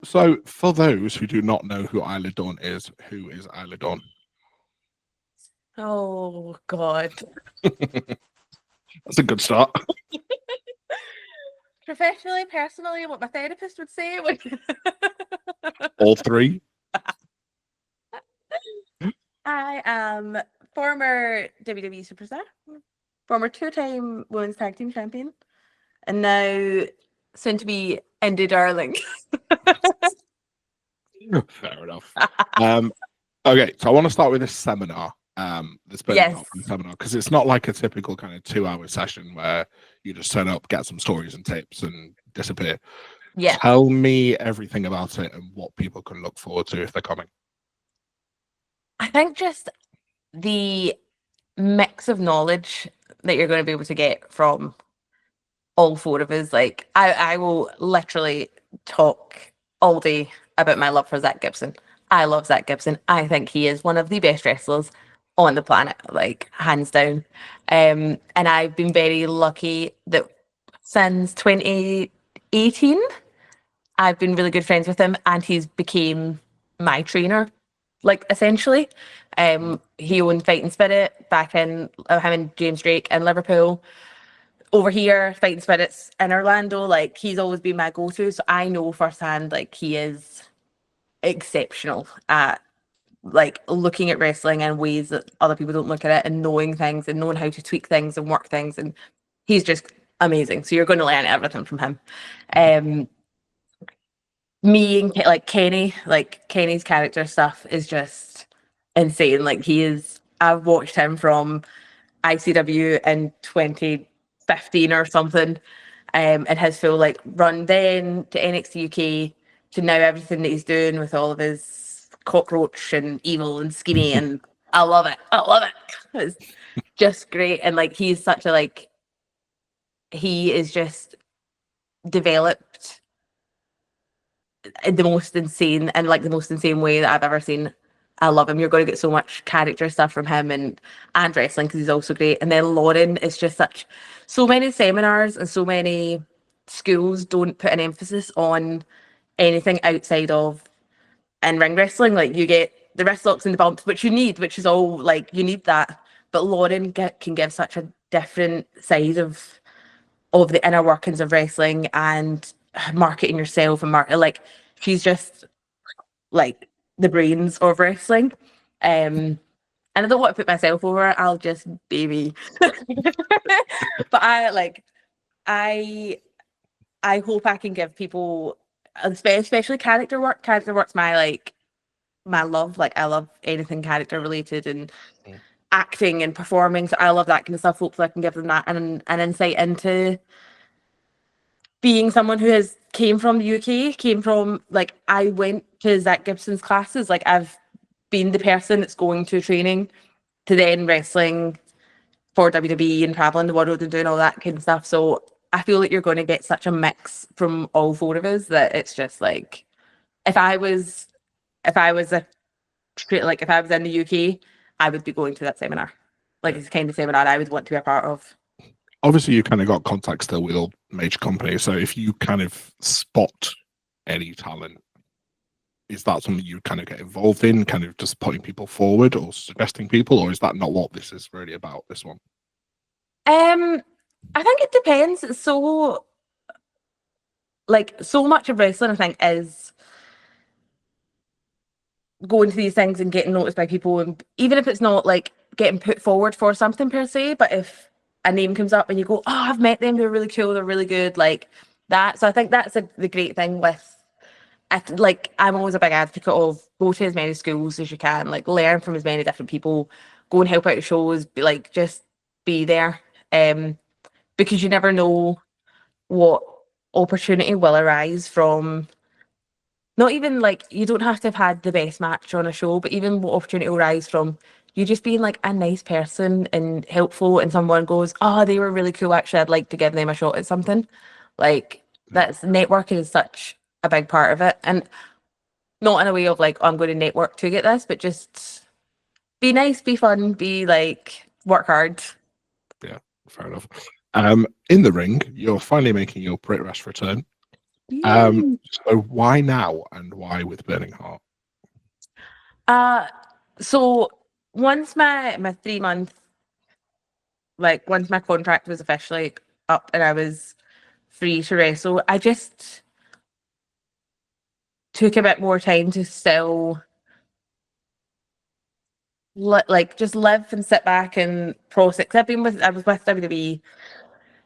So, for those who do not know who Isla Dawn is, who is Isla Dawn? Oh God. That's a good start. Professionally, personally, what my therapist would say would All three. I am former WWE superstar, former two-time women's tag team champion, and now soon to be Indie Darling. Fair enough. Okay, so I want to start with this seminar. This burning Yes. hot seminar, because it's not like a typical kind of 2-hour session where you just turn up, get some stories and tips, and disappear. Yeah. Tell me everything about it and what people can look forward to if they're coming. I think just the mix of knowledge that you're going to be able to get from all four of us. Like, I will literally talk all day about my love for Zach Gibson. I love Zach Gibson. I think he is one of the best wrestlers on the planet, like hands down. And I've been very lucky that since 2018, I've been really good friends with him, and he's became my trainer, like essentially. He owned Fighting Spirit back in him and James Drake in Liverpool. Over here, Fighting Spirits in Orlando, like he's always been my go-to. So I know firsthand, like he is exceptional at like looking at wrestling in ways that other people don't look at it, and knowing things and knowing how to tweak things and work things. And he's just amazing. So you're going to learn everything from him. Me and like Kenny's character stuff is just insane. Like I've watched him from ICW in 2015 or something, and his full like run then to NXT UK to now everything that he's doing with all of his cockroach and evil and skinny, and I love it. I love it. It's just great. And like he's such a like he is just developed in the most insane way that I've ever seen. I love him. You're going to get so much character stuff from him and wrestling because he's also great. And then Lauren is just so many seminars and so many schools don't put an emphasis on anything outside of in-ring wrestling. Like you get the wrist locks and the bumps, which you need, which is all like you need that. But Lauren can give such a different side of the inner workings of wrestling and marketing yourself and like she's just like the brains of wrestling. And I don't want to put myself over it. I'll just be me. But I hope I can give people, especially character work. Character work's my love. Like I love anything character related and acting and performing. So I love that kind of stuff. Hopefully I can give them that and an insight into being someone who came from the UK, like I went to Zach Gibson's classes. Like I've been the person that's going to training to then wrestling for WWE and traveling the world and doing all that kind of stuff. So I feel like you're going to get such a mix from all four of us that it's just like if I was in the UK, I would be going to that seminar. Like it's the kind of seminar I would want to be a part of. Obviously, you kind of got contact still with all major companies. So if you kind of spot any talent, is that something you kind of get involved in, kind of just putting people forward or suggesting people, or is that not what this is really about, this one? I think it depends. It's so much of wrestling, I think, is going to these things and getting noticed by people, and even if it's not like getting put forward for something per se, but if a name comes up and you go, oh, I've met them, they're really cool, they're really good, like that. So I think that's the great thing with I'm always a big advocate of go to as many schools as you can, like learn from as many different people, go and help out at shows, just be there, because you never know what opportunity will arise from. Not even like you don't have to have had the best match on a show, but even what opportunity will arise from you just being like a nice person and helpful, and someone goes, "Oh, they were really cool. Actually, I'd like to give them a shot at something." Like that's networking is such a big part of it, and not in a way of like, oh, I'm going to network to get this, but just be nice, be fun, be like work hard. Yeah, fair enough. In the ring, you're finally making your Brit Wres return. Yay. So why now and why with Burning Heart? So once my 3 month, like once my contract was officially up and I was free to wrestle, I just took a bit more time to still like just live and sit back and process. 'Cause I was with WWE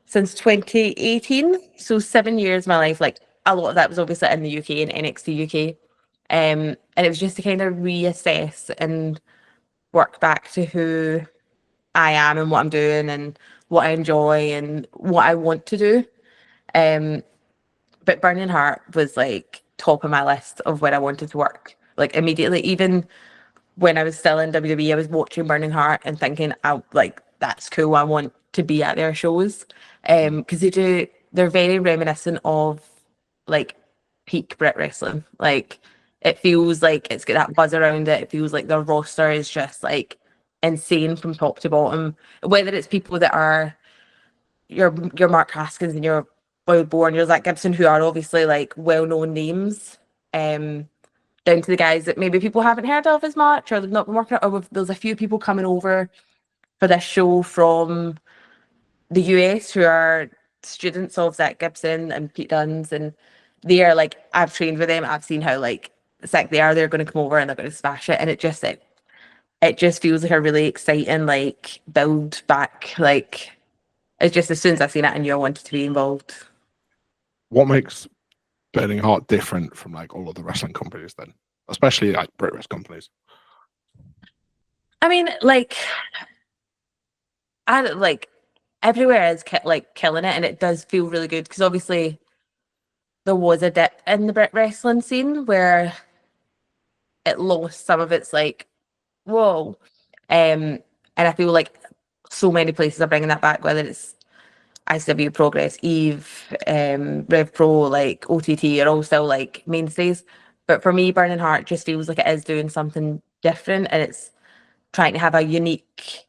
since 2018, so 7 years of my life. Like a lot of that was obviously in the UK and NXT UK, and it was just to kind of reassess and work back to who I am and what I'm doing and what I enjoy and what I want to do. Um, but Burning Heart was like top of my list of where I wanted to work. Like immediately, even when I was still in WWE, I was watching Burning Heart and thinking, "I like that's cool. I want to be at their shows." Because they're very reminiscent of like peak Brit wrestling. Like it feels like it's got that buzz around it. It feels like their roster is just like insane from top to bottom. Whether it's people that are your Mark Haskins and your Boyd Bourne, your Zach Gibson, who are obviously like well-known names. Down to the guys that maybe people haven't heard of as much, or they've not been working, or there's a few people coming over for this show from the US who are students of Zach Gibson and Pete Dunne's, and they are like, I've trained with them, I've seen how like sick they are. They're going to come over and they're going to smash it, and it just feels like a really exciting like build back. Like it's just as soon as I seen it, I knew I wanted to be involved. What makes Burning Heart different from like all of the wrestling companies then, especially like Brit Wres companies? I mean, like I like everywhere is like killing it, and it does feel really good because obviously there was a dip in the Brit wrestling scene where it lost some of its like whoa, and I feel like so many places are bringing that back, whether it's ICW, Progress, Eve, Rev Pro, like OTT are all still like mainstays. But for me, Burning Heart just feels like it is doing something different, and it's trying to have a unique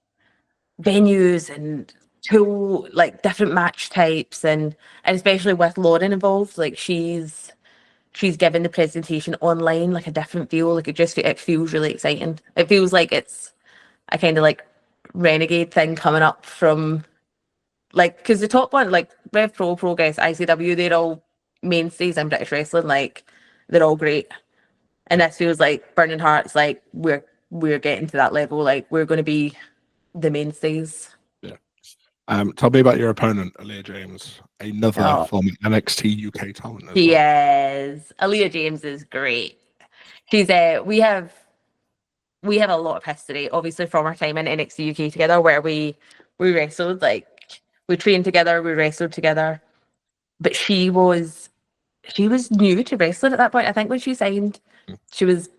venues and tool like different match types, and especially with Lauren involved, like she's given the presentation online like a different feel. Like it feels really exciting. It feels like it's a kind of like renegade thing coming up from like because the top one like Rev Pro, Progress, ICW, they're all mainstays in British wrestling. Like they're all great, and this feels like Burning Hearts. Like we're getting to that level. Like we're going to be the mainstays. Yeah. Tell me about your opponent, Aaliyah James, another Oh, former NXT UK talent as she well. is. Aaliyah James is great. She's we have a lot of history, obviously from our time in NXT UK together, where we wrestled, like we trained together, we wrestled together. But she was new to wrestling at that point. I think when she signed, she was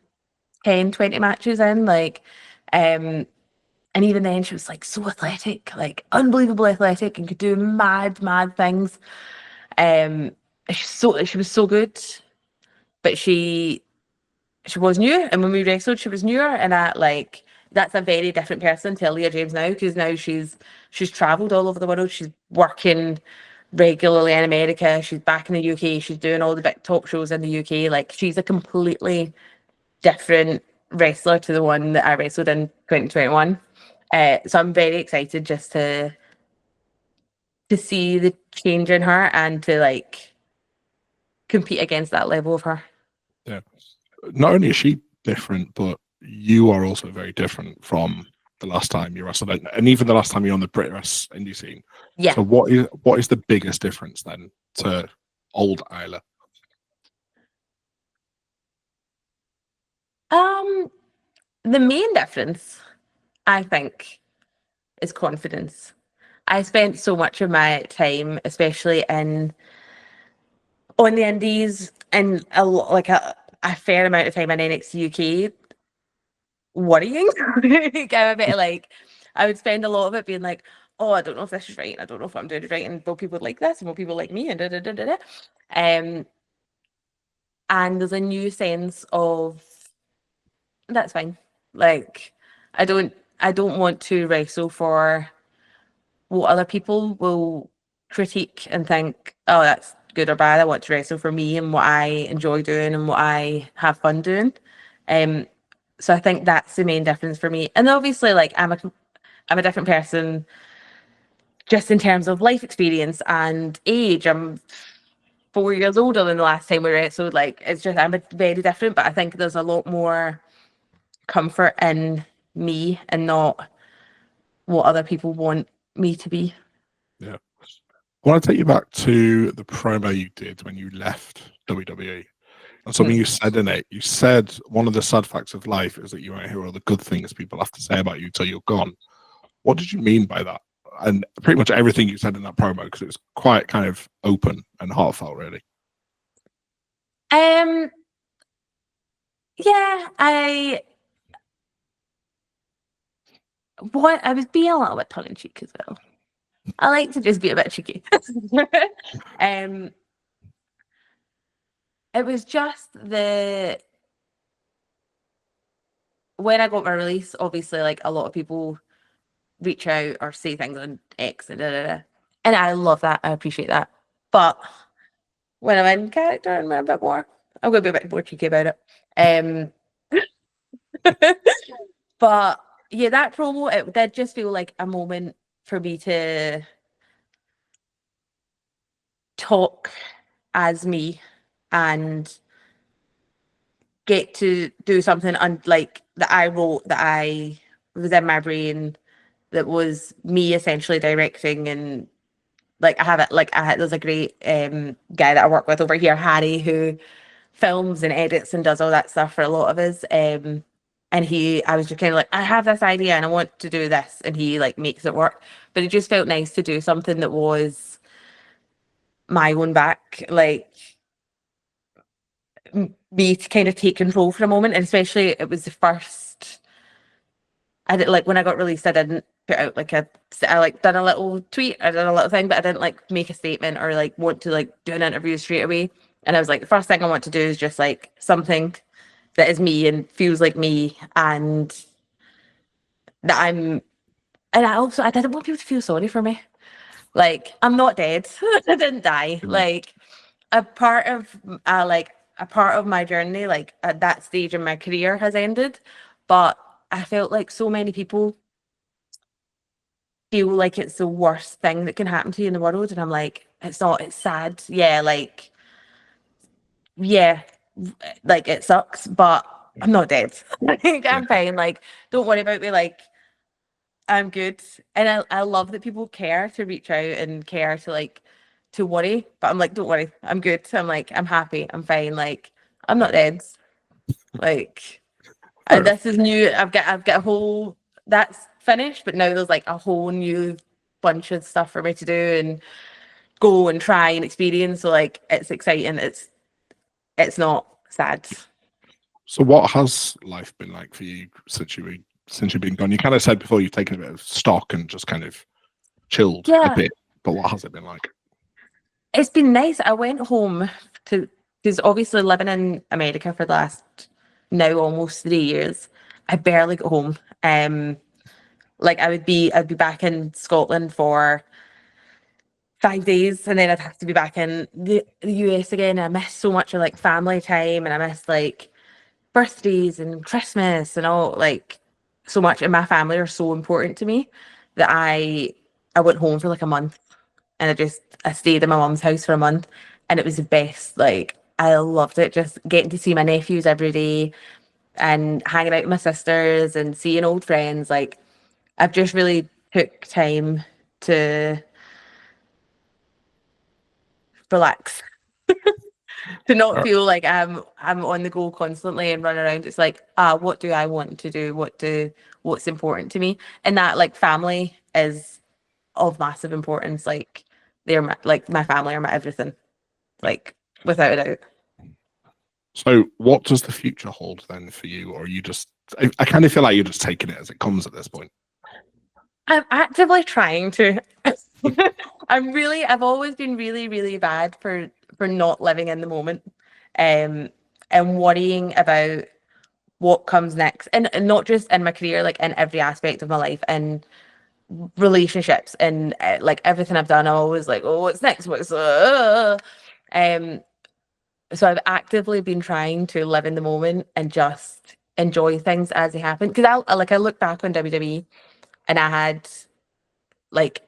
10, 20 matches in, like, and even then she was like so athletic, like unbelievably athletic, and could do mad things. Um, she was so good, but she was new, and when we wrestled, she was newer, and that's a very different person to Leah James now, because now she's travelled all over the world. She's working regularly in America. She's back in the UK. She's doing all the big top shows in the UK. Like she's a completely different wrestler to the one that I wrestled in 2021. So I'm very excited just to see the change in her and to like compete against that level of her. Yeah. Not only is she different, but you are also very different from the last time you wrestled, and even the last time you were on the Brit Wres indie scene. Yeah. So what is the biggest difference then to old Isla? Um, the main difference, I think, is confidence. I spent so much of my time, especially in on the indies, and a fair amount of time in NXT UK, worrying. Like, I'm a bit like I would spend a lot of it being like, oh, I don't know if this is right, and I don't know if I'm doing it right, and will people like this, and will people like me, and da da da da da. Um, and there's a new sense of that's fine. Like, I don't want to wrestle for what other people will critique and think, oh, good or bad. I want to wrestle for me and what I enjoy doing and what I have fun doing. So I think that's the main difference for me. And obviously, like I'm a different person just in terms of life experience and age. I'm 4 years older than the last time we wrestled. Like it's just I'm very different, but I think there's a lot more comfort in me and not what other people want me to be. Yeah. I want to take you back to the promo you did when you left WWE. And something you said in it, you said one of the sad facts of life is that you won't hear all the good things people have to say about you till you're gone. What did you mean by that? And pretty much everything you said in that promo, because it was quite kind of open and heartfelt, really. Yeah, I was being a little bit tongue in cheek as well. I like to just be a bit cheeky. It was just when I got my release, obviously, like a lot of people reach out or say things on X and and I love that. I appreciate that. But when I'm in character and I'm a bit more, I'm going to be a bit more cheeky about it. But yeah, that promo, it did just feel like a moment for me to talk as me and get to do something like that I wrote, that I was in my brain, that was me essentially directing. And like there's a great guy that I work with over here, Harry, who films and edits and does all that stuff for a lot of us. And I was just kind of like, I have this idea and I want to do this, and he like makes it work. But it just felt nice to do something that was my own back, like me to kind of take control for a moment. And especially it was the first, I did like when I got released, I didn't put out I like done a little tweet, I did a little thing, but I didn't like make a statement or like want to like do an interview straight away. And I was like, the first thing I want to do is just like something that is me and feels like me, and that I didn't want people to feel sorry for me. Like I'm not dead. I didn't die. Like a part of a part of my journey, like at that stage in my career, has ended. But I felt like so many people feel like it's the worst thing that can happen to you in the world, and I'm like, it's not. It's sad. Yeah, like yeah, like it sucks, but I'm not dead. Like I'm fine. Like don't worry about me. Like I'm good. And I love that people care to reach out and care to like to worry. But I'm like, don't worry, I'm good. I'm like, I'm happy, I'm fine. Like I'm not dead. Like and this is new. I've got a whole that's finished, but now there's like a whole new bunch of stuff for me to do and go and try and experience. So like it's exciting. It's not sad. So, what has life been like for you since you've been gone? You kind of said before you've taken a bit of stock and just kind of chilled a Yeah, bit, but what has it been like? it's been nice. I went home to because obviously living in America for the last now almost 3 years, I barely got home. Like I'd be back in Scotland for 5 days, and then I'd have to be back in the US again. I miss so much of like family time, and I miss like birthdays and Christmas and all, like so much. And my family are so important to me that I went home for like a month, and I stayed in my mum's house for a month, and it was the best. Like I loved it, just getting to see my nephews every day and hanging out with my sisters and seeing old friends. Like I've just really took time to relax, to not Uh, feel like I'm on the go constantly and run around. It's like, what do I want to do? What's important to me? And that like family is of massive importance. Like my family are my everything. Like without a doubt. So, what does the future hold then for you, or are you just? I kind of feel like you're just taking it as it comes at this point. I'm actively trying to. I've always been really, really bad for not living in the moment, um, and worrying about what comes next, and not just in my career, like in every aspect of my life, and relationships, and like everything I've done. I'm always like, oh, what's next? What's So I've actively been trying to live in the moment and just enjoy things as they happen. Because I look back on WWE and I had like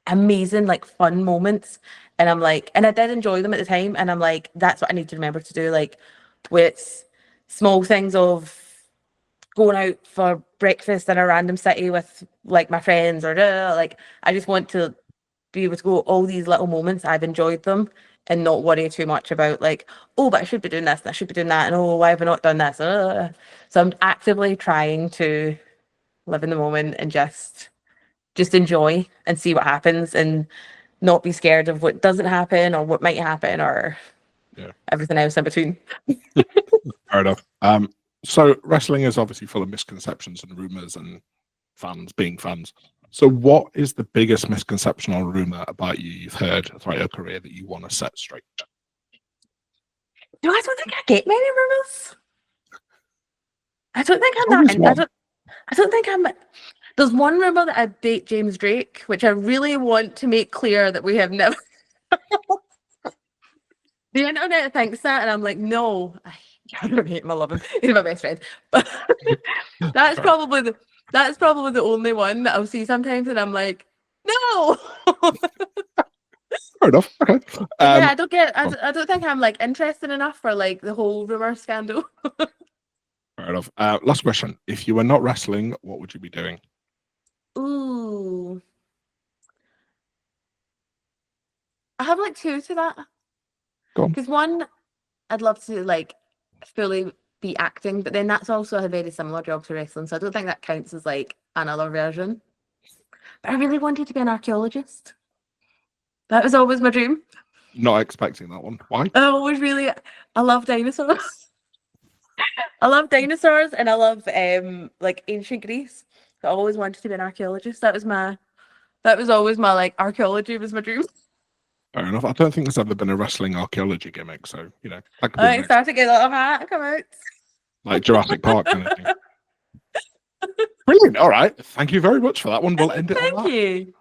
amazing, like fun moments. And I'm like, and I did enjoy them at the time. And I'm like, that's what I need to remember to do. Like, where it's small things of going out for breakfast in a random city with like my friends, or like, I just want to be able to go all these little moments. I've enjoyed them and not worry too much about like, oh, but I should be doing this and I should be doing that. And oh, why have I not done this? So I'm actively trying to live in the moment and just enjoy and see what happens and not be scared of what doesn't happen or what might happen or everything else in between. Fair enough. So wrestling is obviously full of misconceptions and rumors and fans being fans. So what is the biggest misconception or rumor about you've heard throughout your career that you want to set straight? No, I don't think I get many rumors. I don't think I'm that. I don't think I'm. There's one rumor that I date James Drake, which I really want to make clear that we have never. The internet thinks that, and I'm like, no, I don't hate him. I love him. He's my best friend. But that's probably the only one that I'll see sometimes, and I'm like, no. Fair enough. Okay. Yeah, I don't think I'm like interested enough for like the whole rumor scandal. Fair enough. Last question. If you were not wrestling, what would you be doing? Ooh. I have like two to that. Go on. Because one, I'd love to like fully be acting, but then that's also a very similar job to wrestling, so I don't think that counts as like another version. But I really wanted to be an archaeologist. That was always my dream. Not expecting that one. Why? I love dinosaurs. I love dinosaurs and I love like ancient Greece. So I always wanted to be an archaeologist. That was always my like archaeology was my dream. Fair enough. I don't think there's ever been a wrestling archaeology gimmick, so you know that could be I started to get a little hat. Come out. Like Jurassic Park kind of thing. Brilliant. All right. Thank you very much for that one. We'll end it on that. Thank you.